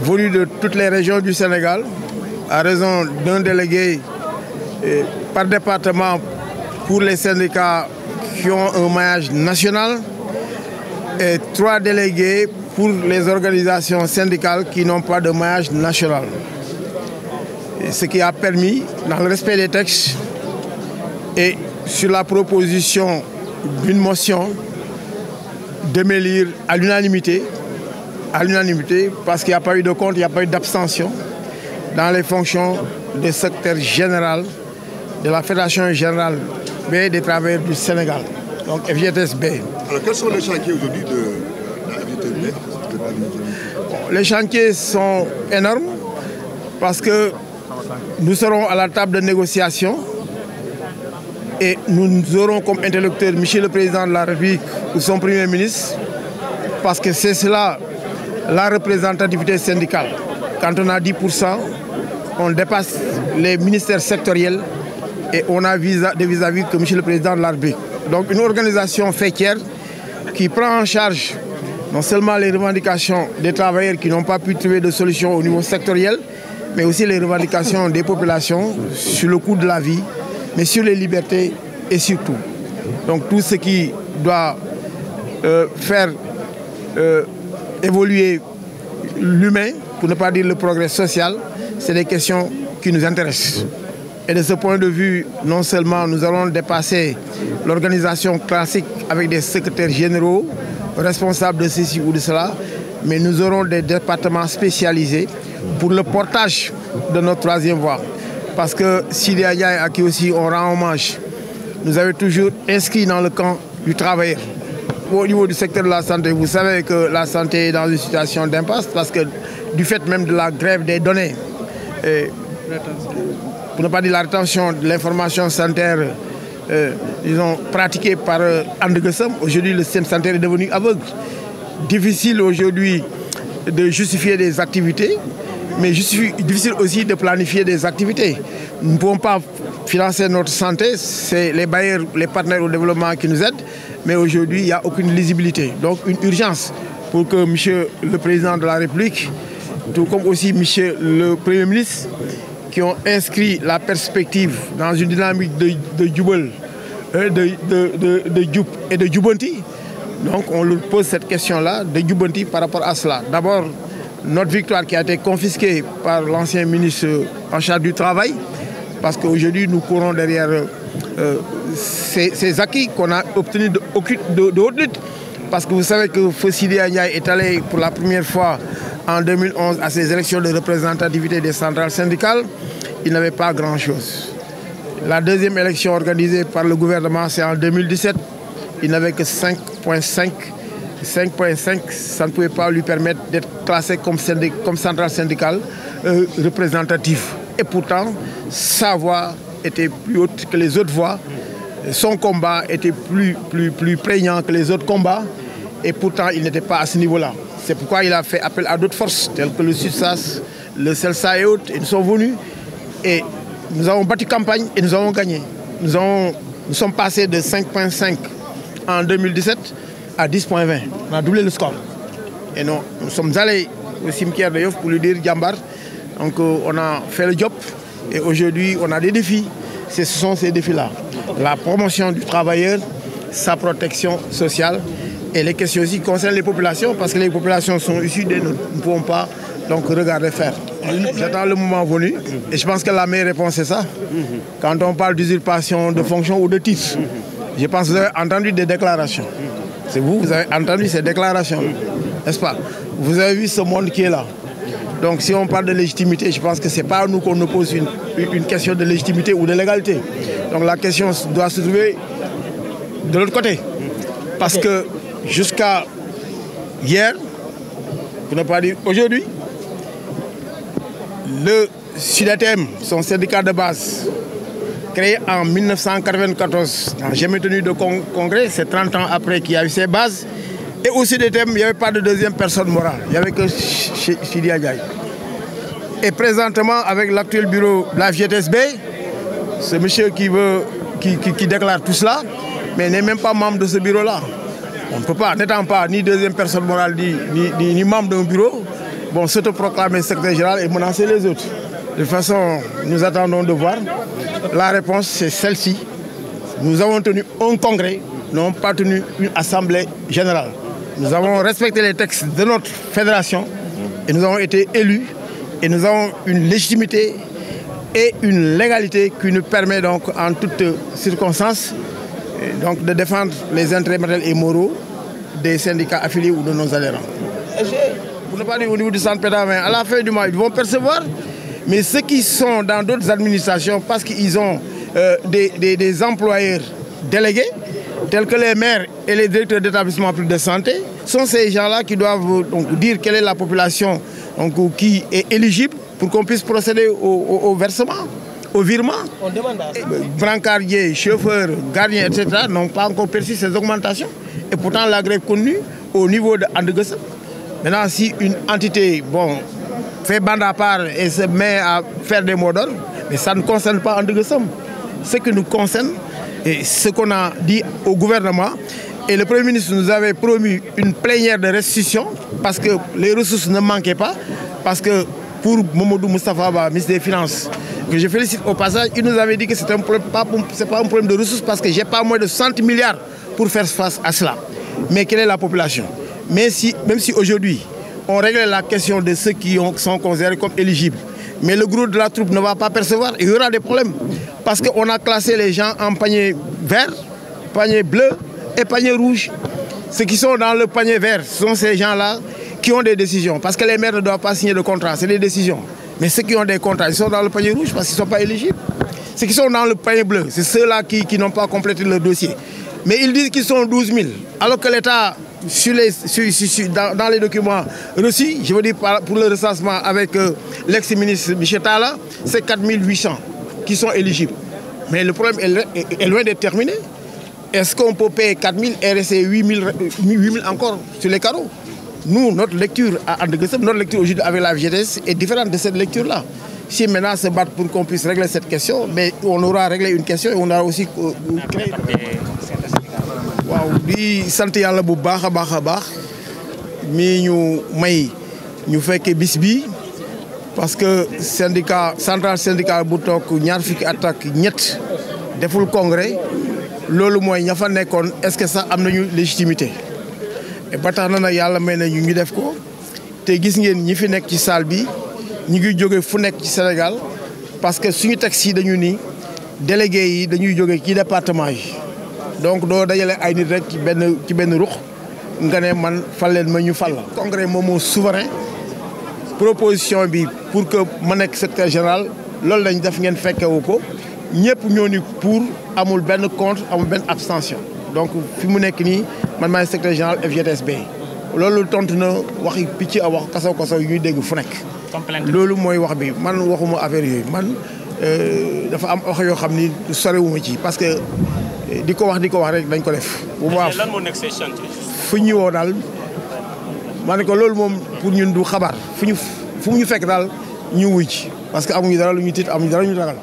venus de toutes les régions du Sénégal, à raison d'un délégué par département pour les syndicats qui ont un maillage national et 3 délégués pour les organisations syndicales qui n'ont pas de maillage national. Et ce qui a permis, dans le respect des textes et sur la proposition d'une motion, de m'élire à l'unanimité, parce qu'il n'y a pas eu de compte, il n'y a pas eu d'abstention dans les fonctions de secrétaire général de la Fédération générale des travailleurs du Sénégal, donc FGTSB. Alors quels sont les chantiers aujourd'hui de la FGTSB? Les chantiers sont énormes parce que nous serons à la table de négociation et nous aurons comme interlocuteur M. le Président de la République ou son Premier ministre, parce que c'est cela la représentativité syndicale. Quand on a 10%, on dépasse les ministères sectoriels et on a des vis-à-vis que M. le Président de la République. Donc une organisation faîtière qui prend en charge non seulement les revendications des travailleurs qui n'ont pas pu trouver de solution au niveau sectoriel, mais aussi les revendications des populations sur le coût de la vie, mais sur les libertés et sur tout. Donc tout ce qui doit faire évoluer l'humain, pour ne pas dire le progrès social, c'est des questions qui nous intéressent. Et de ce point de vue, non seulement nous allons dépasser l'organisation classique avec des secrétaires généraux, responsables de ceci ou de cela, mais nous aurons des départements spécialisés pour le portage de notre 3e voie. Parce que Sidi Ndiaye, à qui aussi on rend hommage, nous avait toujours inscrits dans le camp du travailleur. Au niveau du secteur de la santé, vous savez que la santé est dans une situation d'impasse parce que du fait même de la grève des données, pour ne pas dire la rétention de l'information sanitaire, disons, pratiquée par Andegesam, aujourd'hui le système sanitaire est devenu aveugle. Difficile aujourd'hui de justifier des activités, mais difficile aussi de planifier des activités. Nous ne pouvons pas financer notre santé, c'est les bailleurs, les partenaires au développement qui nous aident, mais aujourd'hui il n'y a aucune lisibilité. Donc une urgence pour que M. le Président de la République, tout comme aussi M. le Premier ministre, qui ont inscrit la perspective dans une dynamique de Djoubel, de Djoub et de Djoubanti. Donc on leur pose cette question-là de Djoubanti par rapport à cela. D'abord, notre victoire qui a été confisquée par l'ancien ministre en charge du travail, parce qu'aujourd'hui nous courons derrière ces acquis qu'on a obtenus de haute lutte. Parce que vous savez que Sidi Ndiaye est allé pour la première fois en 2011 à ces élections de représentativité des centrales syndicales. Il n'avait pas grand-chose. La deuxième élection organisée par le gouvernement, c'est en 2017. Il n'avait que 5,5. 5,5, ça ne pouvait pas lui permettre d'être classé comme centrale syndicale représentative. Et pourtant, sa voix était plus haute que les autres voix. Son combat était plus prégnant que les autres combats. Et pourtant, il n'était pas à ce niveau-là. C'est pourquoi il a fait appel à d'autres forces, telles que le SUTSAS, le CELSA et autres. Ils sont venus et nous avons battu campagne et nous avons gagné. Nous sommes passés de 5,5 en 2017 à 10,20. On a doublé le score. Et nous sommes allés au cimetière de Yoff pour lui dire Djambar. Donc on a fait le job et aujourd'hui on a des défis. Ce sont ces défis-là. La promotion du travailleur, sa protection sociale et les questions aussi concernent les populations parce que les populations sont issues de nous. Nous ne pouvons pas donc regarder faire. J'attends le moment venu et je pense que la meilleure réponse c'est ça. Quand on parle d'usurpation de fonction ou de titre, je pense que vous avez entendu des déclarations. C'est vous avez entendu ces déclarations, n'est-ce pas? Vous avez vu ce monde qui est là. Donc si on parle de légitimité, je pense que ce n'est pas à nous qu'on nous pose une question de légitimité ou de légalité. Donc la question doit se trouver de l'autre côté. Parce que jusqu'à hier, pour ne pas dire aujourd'hui, le SUDATM, son syndicat de base, créé en 1994, n'a jamais tenu de congrès, c'est 30 ans après qu'il y a eu ses bases. Et au SUDATM, il n'y avait pas de deuxième personne morale, il n'y avait que Sidi Ndiaye. Et présentement, avec l'actuel bureau de la FGTSB, ce monsieur qui déclare tout cela, mais n'est même pas membre de ce bureau-là. On ne peut pas, n'étant pas ni deuxième personne morale, ni membre d'un bureau, bon, s'autoproclamer secrétaire général et menacer les autres. De toute façon, nous attendons de voir. La réponse, c'est celle-ci. Nous avons tenu un congrès, nous n'avons pas tenu une assemblée générale. Nous avons respecté les textes de notre fédération et nous avons été élus et nous avons une légitimité et une légalité qui nous permet donc en toutes circonstances donc, de défendre les intérêts matériels et moraux des syndicats affiliés ou de nos adhérents. Pour ne pas dire au niveau du centre pédagogique, à la fin du mois, ils vont percevoir, mais ceux qui sont dans d'autres administrations, parce qu'ils ont des employeurs délégués, tels que les maires et les directeurs d'établissements publics de santé, sont ces gens-là qui doivent donc, dire quelle est la population donc, qui est éligible pour qu'on puisse procéder au versement, au virement. On demande à brancardiers, chauffeurs, gardiens, etc. n'ont pas encore perçu ces augmentations. Et pourtant, la grève continue au niveau de Andegueusem. Maintenant, si une entité fait bande à part et se met à faire des mots d'ordre, mais ça ne concerne pas Andegueusem. Ce qui nous concerne, et ce qu'on a dit au gouvernement, et le Premier ministre nous avait promis une plénière de restitution parce que les ressources ne manquaient pas, parce que pour Mamadou Moustapha Ba, ministre des Finances, que je félicite au passage, il nous avait dit que ce n'est pas un problème de ressources parce que je n'ai pas moins de 100 milliards pour faire face à cela. Mais quelle est la population? Même si aujourd'hui, on règle la question de ceux qui sont considérés comme éligibles, mais le gros de la troupe ne va pas percevoir, il y aura des problèmes. Parce qu'on a classé les gens en panier vert, panier bleu et panier rouge. Ceux qui sont dans le panier vert, ce sont ces gens-là qui ont des décisions. Parce que les maires ne doivent pas signer de contrat, c'est des décisions. Mais ceux qui ont des contrats, ils sont dans le panier rouge parce qu'ils ne sont pas éligibles. Ceux qui sont dans le panier bleu, c'est ceux-là qui n'ont pas complété leur dossier. Mais ils disent qu'ils sont 12 000, alors que l'État, dans les documents reçus, je veux dire pour le recensement avec l'ex-ministre Michel Talla, c'est 4 800 qui sont éligibles. Mais le problème est loin d'être terminé. Est-ce qu'on peut payer 4 000 et rester 8 000 encore sur les carreaux? Nous, notre lecture à Andegueusem, notre lecture aujourd'hui avec la VGTS est différente de cette lecture-là. Si maintenant se battre pour qu'on puisse régler cette question, mais on aura réglé une question et on aura aussi créé... waaw di sant yàlla bu baax a baax mi ñu may ñu fekkee bis bi parce que syndicat central syndical bu toog ñaar fukki at ak ñett deful congrès loolu mooy ña fa nekkoon est-ce que sax am nañu légitimité et ba tax na nag yàlla may nañu ñu def ko te gis ngeen ñi fi nekk ci salle bi ñu ngi jóge fu nekk ci Sénégal parce que suñu texte yi dañu ni délégué yi dañuy jóge ci département yi. Donc doo dajale ay nit rek ci benn ruux nga ne man fal leen ma ñu fal la. Congrès moom moo souverain proposition bi pour que ma nekk secrétaire général loolu lañ def ngeen fekkewu ko ñëpp ñoo ni pour amul benn contre amul benn abstention donc fi mu nekk nii man maay secrétaire général FGTSB loolu tontu na waxi picc a wax kasaw yu ñuy dégg fu nekk. loolu mooy wax bi man waxuma affaire yooyu man dafa am wax yoo xam ni sorewuma ci parce que. di ko wax rek dañ ko def. bu baax lan moo nekk ces chantiers. fu ñu woo daal ma ne ko loolu moom pour ñun du xabaar fu mu ñu fekk daal ñu wuy ci parce que amuñu dara lu ñu tiit amuñu dara lu ñu ragal.